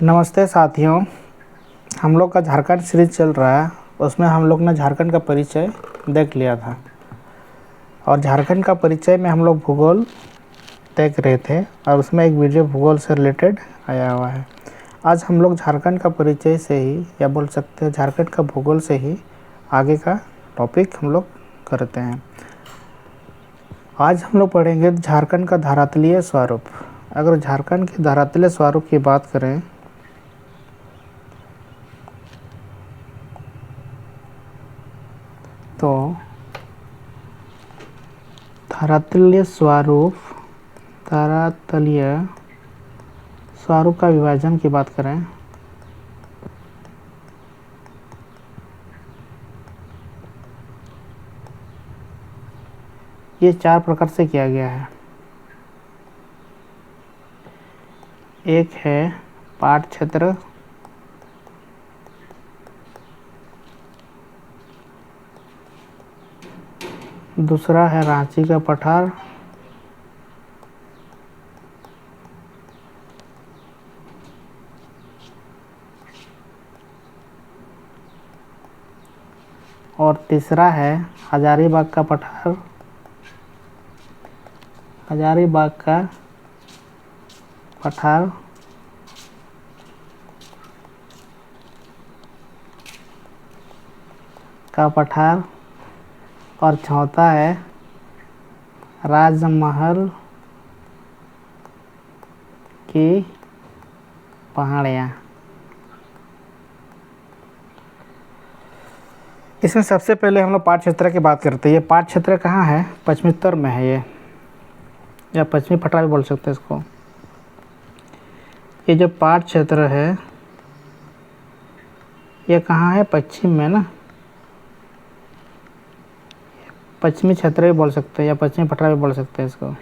नमस्ते साथियों। हम लोग का झारखंड सीरीज चल रहा है, उसमें हम लोग ने झारखंड का परिचय देख लिया था और झारखंड का परिचय में हम लोग भूगोल देख रहे थे और उसमें एक वीडियो भूगोल से रिलेटेड आया हुआ है। आज हम लोग झारखंड का परिचय से ही या बोल सकते हैं झारखंड का भूगोल से ही आगे का टॉपिक हम लोग करते हैं। आज हम लोग पढ़ेंगे झारखंड का धरातलीय स्वरूप। अगर झारखंड के धरातलीय स्वरूप की बात करें तो धरातलीय स्वरूप का विभाजन की बात करें ये 4 प्रकार से किया गया है। एक है पाट क्षेत्र, दूसरा है रांची का पठार, और तीसरा है हजारीबाग का पठार, और चौथा है राजमहल की पहाड़ियाँ। इसमें सबसे पहले हम लोग पाट क्षेत्र की बात करते हैं। ये पाट क्षेत्र कहाँ है? पश्चिमी उत्तर में है ये, या पश्चिमी पठार भी बोल सकते हैं इसको। ये जो पाट क्षेत्र है ये कहाँ है? पश्चिम में ना, पश्चिमी क्षेत्र भी बोल सकते हैं या पश्चिमी पठार भी बोल सकते हैं इसको।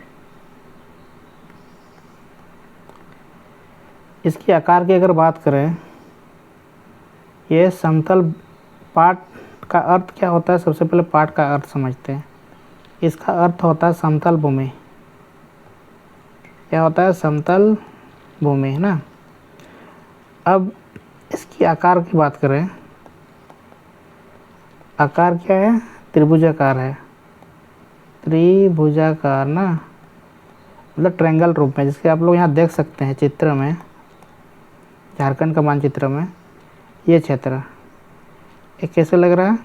इसकी आकार की अगर बात करें, ये समतल पाट का अर्थ क्या होता है? सबसे पहले पाट का अर्थ समझते हैं। इसका अर्थ होता है समतल भूमि। क्या होता है? समतल भूमि, है ना। अब इसकी आकार की बात करें, आकार क्या है? त्रिभुजाकार है, त्रिभुजाकार ना, मतलब ट्रायंगल रूप में, जिसके आप लोग यहाँ देख सकते हैं चित्र में, झारखंड का मानचित्र में ये क्षेत्र एक कैसे लग रहा है?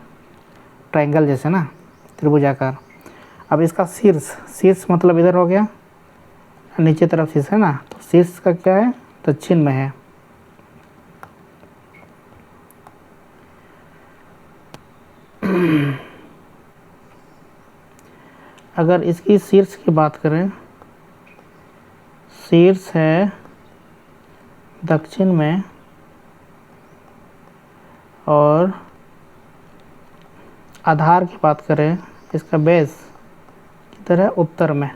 ट्रायंगल जैसे ना, त्रिभुजाकार। अब इसका शीर्ष मतलब इधर हो गया, नीचे तरफ शीर्ष है ना, तो शीर्ष का क्या है? दक्षिण में है। अगर इसकी शीर्ष की बात करें, शीर्ष है दक्षिण में और आधार की बात करें, इसका बेस किधर है? उत्तर में।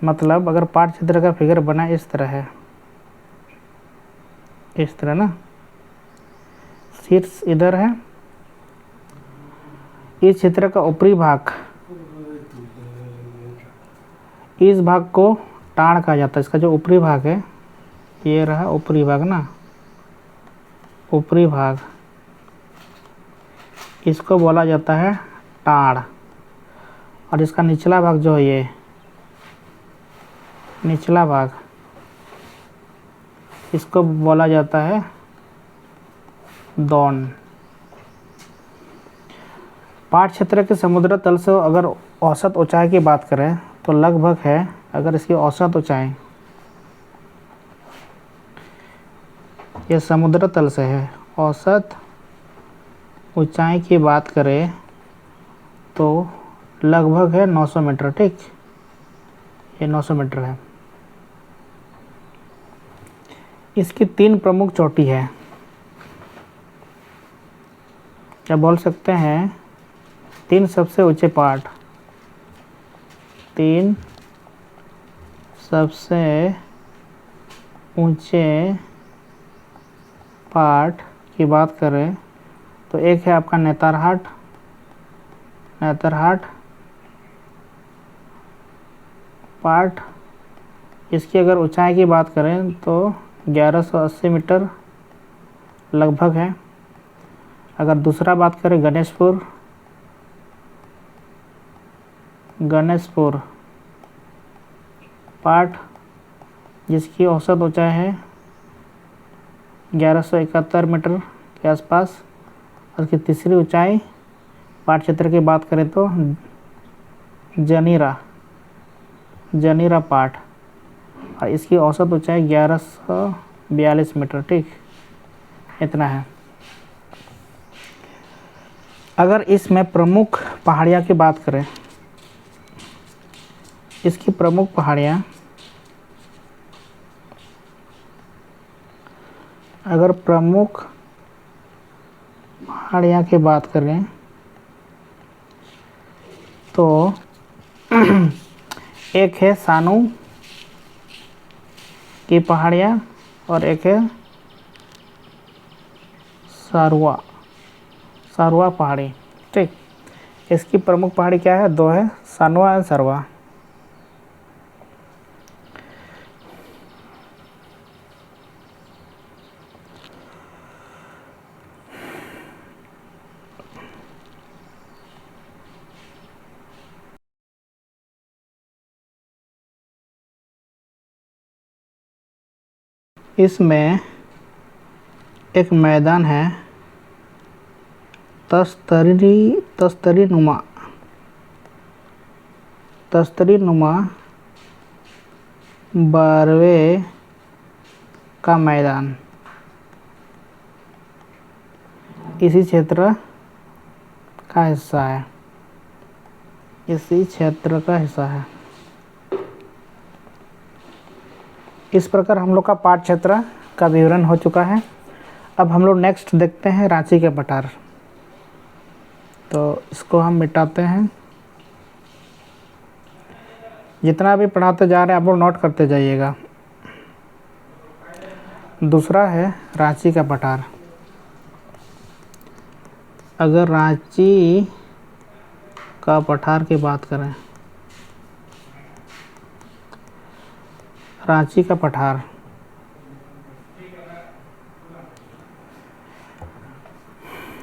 मतलब अगर पाट क्षेत्र का फिगर बना इस तरह है, इस तरह ना, शीर्ष इधर है, इस क्षेत्र का ऊपरी भाग, इस भाग को टाण कहा जाता है। इसका जो ऊपरी भाग है, ये रहा ऊपरी भाग ना, ऊपरी भाग, इसको बोला जाता है टाण। और इसका निचला भाग जो है, ये निचला भाग, इसको बोला जाता है दौन। पाट क्षेत्र के समुद्र तल से अगर औसत ऊंचाई की बात करें तो लगभग है, अगर इसकी औसत ऊंचाई, ये समुद्र तल से है, औसत ऊंचाई की बात करें तो लगभग है 900 मीटर। ठीक, ये 900 मीटर है। इसकी 3 प्रमुख चोटी है, क्या बोल सकते हैं? 3 सबसे ऊंचे पाट, 3 सबसे ऊंचे पाट की बात करें तो एक है आपका नेतरहाट पाट। इसकी अगर ऊंचाई की बात करें तो 1180 मीटर लगभग है। अगर दूसरा बात करें गणेशपुर पाठ, जिसकी औसत ऊंचाई है 1171 मीटर के आसपास। उसकी तीसरी ऊंचाई पाठ क्षेत्र की बात करें तो जनीरा पाठ, और इसकी औसत ऊंचाई 1142 मीटर। ठीक, इतना है। अगर इसमें प्रमुख पहाड़ियाँ की बात करें, इसकी प्रमुख पहाड़ियाँ, अगर प्रमुख पहाड़ियाँ की बात करें तो एक है सानू की पहाड़ियाँ और एक है सारवा पहाड़ी। ठीक, इसकी प्रमुख पहाड़ी क्या है? दो है, सानवा और सरवा। इसमें एक मैदान है तस्तरी नुमा 12वें का मैदान इसी क्षेत्र का हिस्सा है, इसी क्षेत्र का हिस्सा है। इस प्रकार हम लोग का पाठ क्षेत्र का विवरण हो चुका है। अब हम लोग नेक्स्ट देखते हैं रांची के पठार। तो इसको हम मिटाते हैं। जितना भी पढ़ाते जा रहे हैं आप लोग नोट करते जाइएगा। दूसरा है रांची का पठार। अगर रांची का पठार की बात करें, रांची का पठार,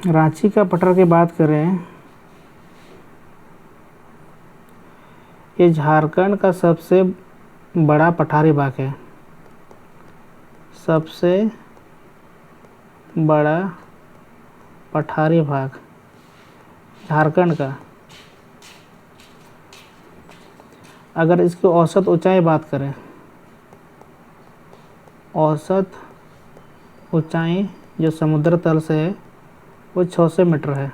रांची का पठार की बात करें, ये झारखंड का सबसे बड़ा पठारी भाग है, सबसे बड़ा पठारी भाग झारखंड का। अगर इसकी औसत ऊंचाई बात करें, औसत ऊंचाई जो समुद्र तल से है वो 600 मीटर है।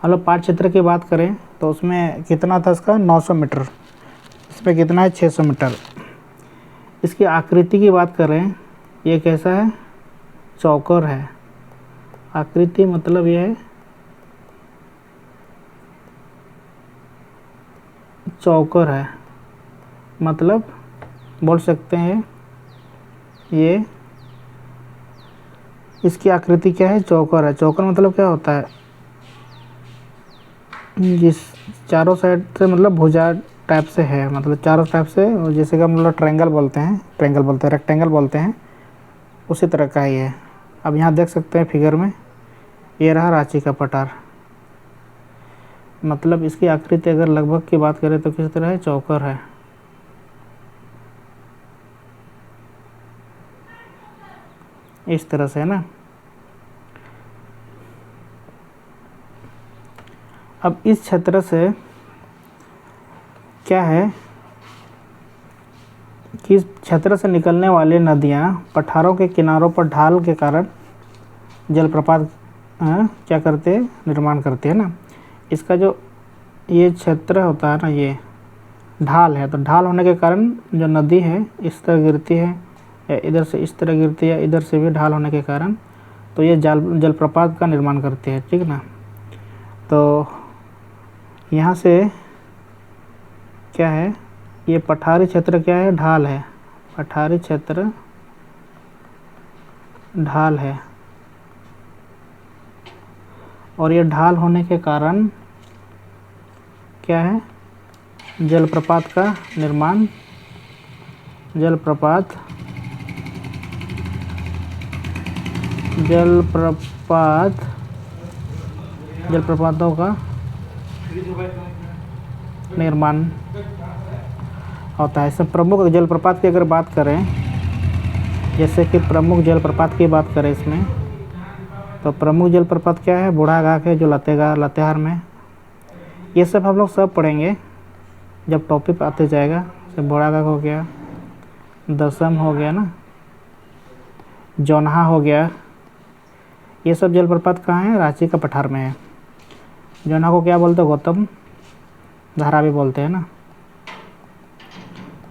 मतलब पाठ क्षेत्र की बात करें तो उसमें कितना था इसका? 900 मीटर। इस पर कितना है? 600 मीटर। इसकी आकृति की बात करें, ये कैसा है? चौकर है। आकृति मतलब ये है चौकर है, मतलब बोल सकते हैं ये, इसकी आकृति क्या है? चौकर है। चौकर मतलब क्या होता है? जिस चारों साइड से मतलब भुजा टाइप से है, मतलब चारों टाइप से, जैसे कि हम लोग ट्रायंगल बोलते हैं, रेक्टेंगल बोलते हैं, उसी तरह का ही है। अब यहाँ देख सकते हैं फिगर में, ये रहा रांची का पठार। मतलब इसकी आकृति अगर लगभग की बात करें तो किस तरह है? चौकर है। इस तरह से है ना। अब इस क्षेत्र से क्या है कि इस क्षेत्र से निकलने वाली नदियाँ पठारों के किनारों पर ढाल के कारण जलप्रपात क्या करते हैं? निर्माण करते हैं ना। इसका जो ये क्षेत्र होता है ना, ये ढाल है, तो ढाल होने के कारण जो नदी है इस तरह गिरती है, या इधर से इस तरह गिरती है, इधर से भी ढाल होने के कारण तो ये जलप्रपात का निर्माण करती है। ठीक ना। तो यहाँ से क्या है? ये पठारी क्षेत्र क्या है? ढाल है। पठारी क्षेत्र ढाल है, और ये ढाल होने के कारण क्या है? जलप्रपात का निर्माण, जलप्रपात जलप्रपातों का निर्माण होता है। इसमें प्रमुख जलप्रपात की अगर बात करें, जैसे कि प्रमुख जलप्रपात की बात करें इसमें, तो प्रमुख जलप्रपात क्या है? बूढ़ाघाट है जो लातेहार में। ये सब हम लोग सब पढ़ेंगे जब टॉपिक आते जाएगा। जैसे बूढ़ाघाट हो गया, दसम हो गया ना, जौनहा हो गया, ये सब जलप्रपात कहाँ है? रांची का पठार में है। जौनहा को क्या बोलते हैं? गौतम धारा भी बोलते हैं ना,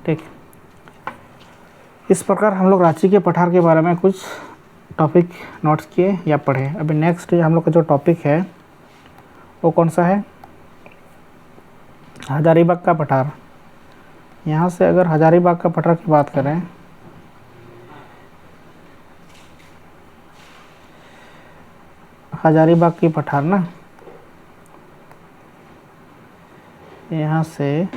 ठीक। इस प्रकार हम लोग रांची के पठार के बारे में कुछ टॉपिक नोट्स किए या पढ़े। अभी नेक्स्ट हम लोग का जो टॉपिक है वो कौन सा है? हजारीबाग का पठार। यहाँ से अगर हजारीबाग का पठार की बात करें, हजारीबाग की पठार ना, यहाँ से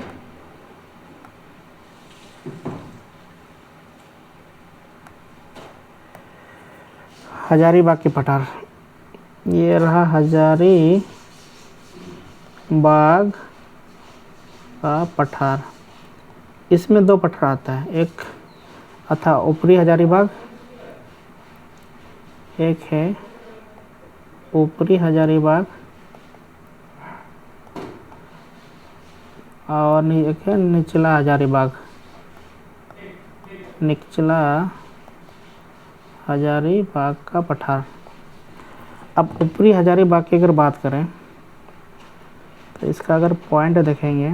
हजारीबाग की पठार, ये रहा हजारीबाग का पठार। इसमें दो पठार आता है, एक अथा ऊपरी हजारीबाग, एक है ऊपरी हजारीबाग, और एक है निचला हजारीबाग। निचला हजारीबाग का पठार। अब ऊपरी हजारीबाग की अगर बात करें तो इसका अगर पॉइंट देखेंगे,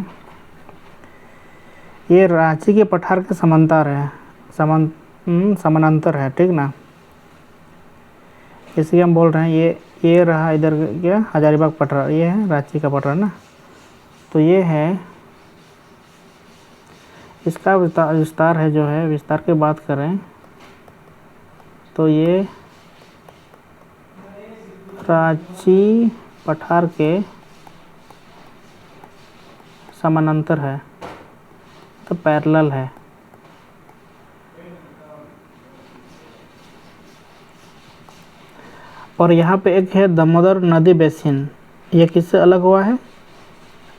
ये रांची के पठार के समांतर है, समानांतर है, ठीक ना। इसलिए हम बोल रहे हैं ये रहा इधर क्या हजारीबाग पठार, ये है रांची का पठार ना। तो ये है इसका विस्तार है, जो है विस्तार की बात करें तो ये रांची पठार के समानांतर है, तो पैरेलल है। और यहाँ पे एक है दामोदर नदी बेसिन। ये किससे अलग हुआ है?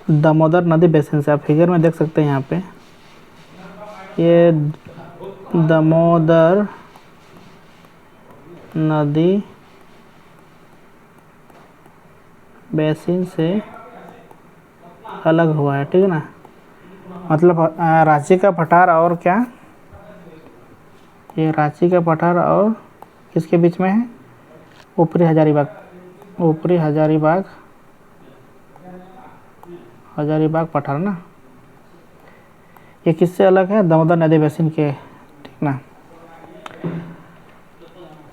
दामोदर नदी बेसिन से। आप फिगर में देख सकते हैं यहाँ पे, ये दामोदर नदी बेसिन से अलग हुआ है, ठीक है ना। मतलब रांची का पठार और क्या, ये रांची का पठार और किसके बीच में है? ऊपरी हजारीबाग, ऊपरी हजारीबाग पठार ना। ये किससे अलग है? दामोदर नदी बेसिन के, ठीक ना।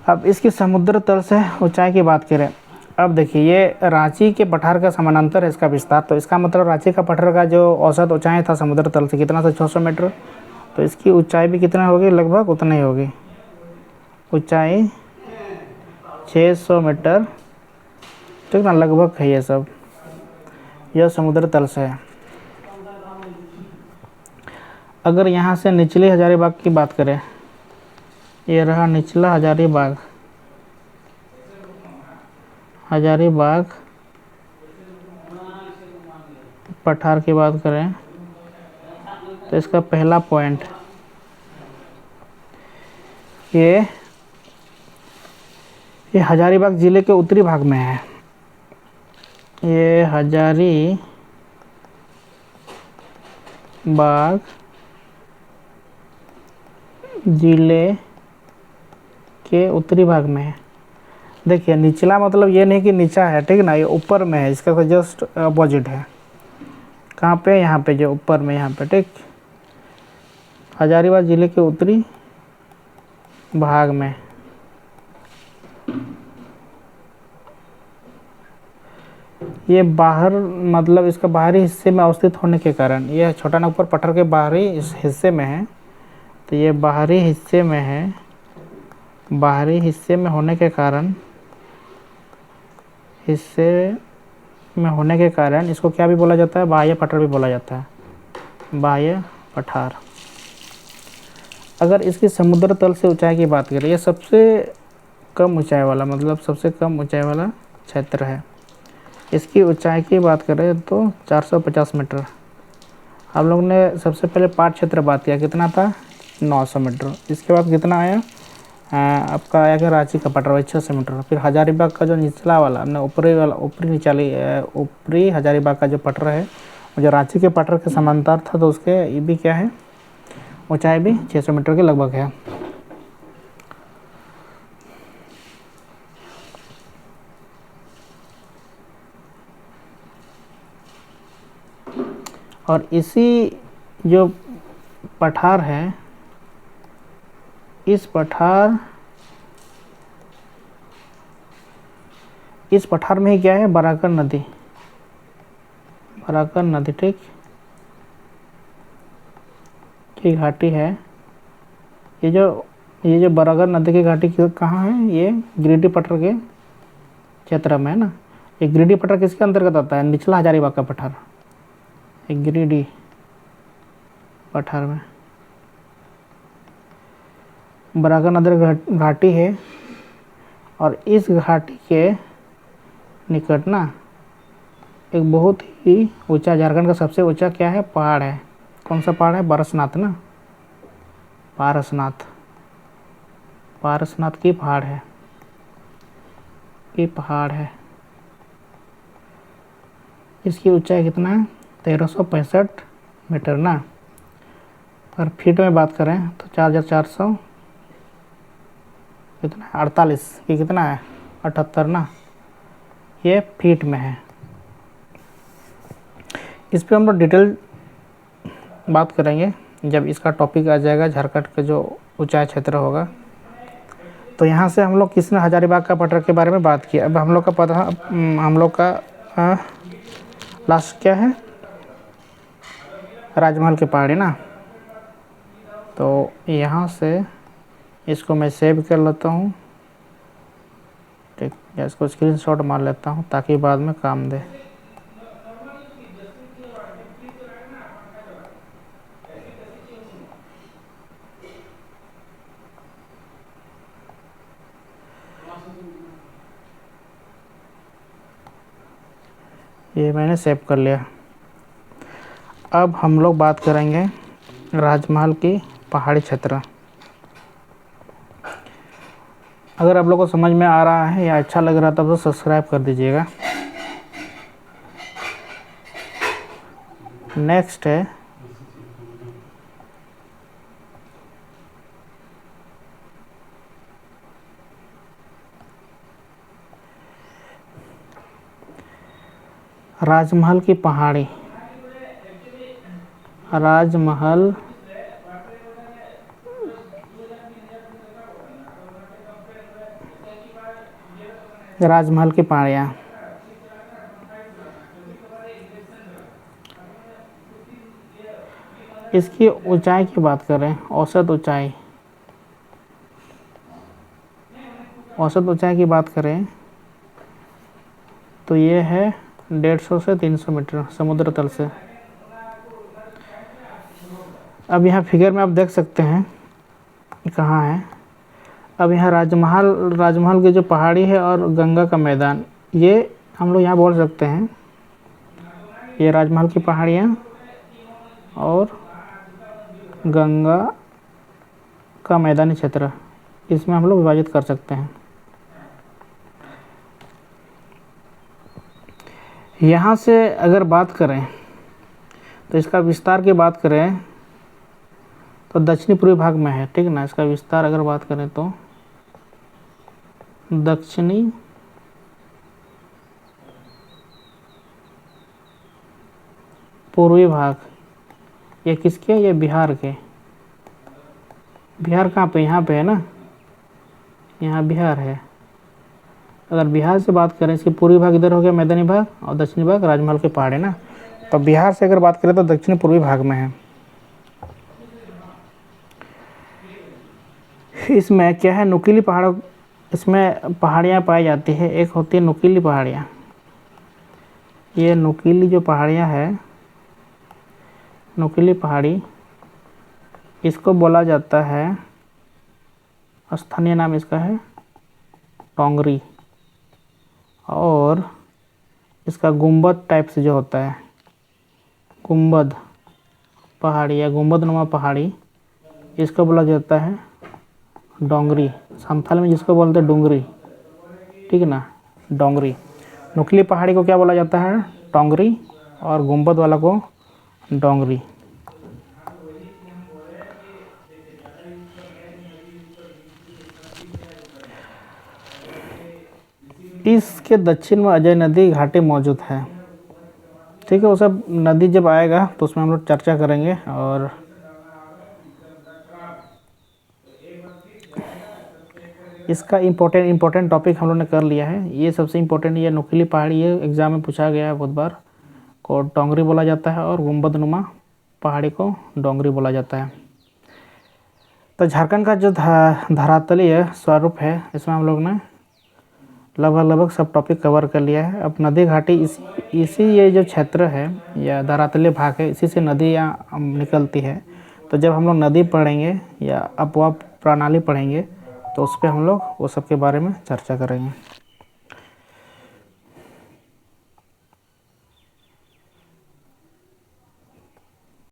अब इसकी समुद्र तल से ऊंचाई की बात करें, अब देखिए ये रांची के पठार का समानांतर है इसका विस्तार, तो इसका मतलब रांची का पठार का जो औसत ऊंचाई था समुद्र तल से कितना था? 600 मीटर। तो इसकी ऊंचाई भी कितना होगी? लगभग उतना ही होगी, ऊंचाई 600 मीटर, ठीक ना, लगभग है ये सब। यह समुद्र तल से है। अगर यहाँ से निचली हजारीबाग की बात करें, ये रहा निचला हजारीबाग पठार की बात करें तो इसका पहला पॉइंट ये हजारीबाग जिले के उत्तरी भाग में है। ये हजारीबाग जिले के उत्तरी भाग में है। देखिए निचला मतलब ये नहीं कि नीचा है, ठीक ना, ये ऊपर में है, इसका जस्ट अपोजिट है। कहाँ पे? यहाँ पे, जो ऊपर में यहाँ पे, ठीक। हजारीबाग जिले के उत्तरी भाग में। ये बाहर मतलब इसका बाहरी हिस्से में अवस्थित होने के कारण, ये छोटा नागपुर पठार के बाहरी हिस्से में है, तो ये बाहरी हिस्से में है। बाहरी हिस्से में होने के कारण इसको क्या भी बोला जाता है? बाह्य पठार भी बोला जाता है, बाह्य पठार। अगर इसकी समुद्र तल से ऊंचाई की बात करें, ये सबसे कम ऊंचाई वाला, मतलब सबसे कम ऊंचाई वाला क्षेत्र है। इसकी ऊंचाई की बात करें तो 450 मीटर। हम लोग ने सबसे पहले पाट क्षेत्र बात किया, कितना था 900 मीटर। इसके बाद कितना आया आपका आया कि रांची का पटरा 600 मीटर। फिर हजारीबाग का जो निचला वाला हमने ऊपरी हजारीबाग का जो पटरा है, जो रांची के पटरा के समांतर था, तो उसके ये भी क्या है, ऊंचाई भी 600 मीटर के लगभग है। और इसी जो पठार है, इस पठार में ही क्या है, बराकर नदी ठीक की घाटी है। ये जो बराकर नदी की घाटी कहाँ है, ये गिरिडीह पठार के क्षेत्र में है ना। ये गिरिडीह पठार किसके अंतर्गत आता है, निचला हजारीबाग का पठार, एक गिरिडीह पठार में बराकर नदी घाटी है। और इस घाटी के निकट ना एक बहुत ही ऊंचा, झारखंड का सबसे ऊंचा क्या है, पहाड़ है। कौन सा पहाड़ है, पारसनाथ ना, पारसनाथ की पहाड़ है, इसकी ऊंचाई कितना है, 1365 मीटर ना। अगर फीट में बात करें तो 4400 कितना है, 48, ये कितना है 78 ना, ये फीट में है। इस पर हम लोग डिटेल बात करेंगे जब इसका टॉपिक आ जाएगा, झारखंड का जो ऊंचाई क्षेत्र होगा। तो यहाँ से हम लोग किसने हजारीबाग का पठार के बारे में बात की। अब हम लोग का लास्ट क्या है, राजमहल की पहाड़ी ना। तो यहाँ से इसको मैं सेव कर लेता हूँ, ठीक, या इसको स्क्रीनशॉट मार लेता हूँ ताकि बाद में काम दे। ये मैंने सेव कर लिया। अब हम लोग बात करेंगे राजमहल की पहाड़ी क्षेत्र। अगर आप लोग को समझ में आ रहा है या अच्छा लग रहा तब तो सब्सक्राइब कर दीजिएगा। नेक्स्ट है राजमहल की पहाड़ी। राजमहल की पहाड़ियाँ। इसकी ऊंचाई की बात करें, औसत ऊंचाई की बात करें तो ये है 150 से 300 मीटर समुद्र तल से। अब यहाँ फिगर में आप देख सकते हैं कहाँ है। अब यहाँ राजमहल की जो पहाड़ी है और गंगा का मैदान, ये हम लोग यहाँ बोल सकते हैं ये राजमहल की पहाड़ियाँ और गंगा का मैदानी क्षेत्र, इसमें हम लोग विभाजित कर सकते हैं। यहाँ से अगर बात करें तो इसका विस्तार की बात करें तो दक्षिणी पूर्वी भाग में है, ठीक ना। इसका विस्तार अगर बात करें तो दक्षिणी पूर्वी भाग, ये किसके, ये बिहार के। बिहार कहाँ पे, यहाँ पे है ना, यहाँ बिहार है। अगर बिहार से बात करें, इसके पूर्वी भाग इधर हो गया मैदानी भाग और दक्षिणी भाग राजमहल के पहाड़ है ना। तो बिहार से अगर बात करें तो दक्षिणी पूर्वी भाग में है। इसमें क्या है, नुकीली पहाड़ों, इसमें पहाड़ियाँ पाई जाती है। एक होती है नुकीली पहाड़ियाँ, ये नुकीली जो पहाड़ियाँ है, नुकीली पहाड़ी, इसको बोला जाता है, स्थानीय नाम इसका है टोंगरी, और इसका गुंबद टाइप से जो होता है, गुंबद पहाड़ी या गुंबदनुमा पहाड़ी, इसको बोला जाता है डोंगरी। संथाल में जिसको बोलते हैं डोंगरी, ठीक है ना, डोंगरी। नुकीली पहाड़ी को क्या बोला जाता है, टोंगरी, और गुंबद वाला को डोंगरी। इसके दक्षिण में अजय नदी घाटी मौजूद है। ठीक है, वो सब नदी जब आएगा तो उसमें हम लोग चर्चा करेंगे। और इसका इम्पोर्टेंट टॉपिक हम लोग ने कर लिया है। ये सबसे इम्पोर्टेंट, ये नुकीली पहाड़ी, ये एग्जाम में पूछा गया है बहुत बार, को टोंगरी बोला जाता है, और गुंबदनुमा पहाड़ी को डोंगरी बोला जाता है। तो झारखंड का जो धरातलीय स्वरूप है, इसमें हम लोग ने लगभग सब टॉपिक कवर कर लिया है। अब नदी घाटी इसी ये जो क्षेत्र है या धरातलीय भाग है, इसी से नदियाँ निकलती है। तो जब हम लोग नदी पढ़ेंगे या अपवाह प्रणाली पढ़ेंगे तो उस पर हम लोग वो सब के बारे में चर्चा करेंगे।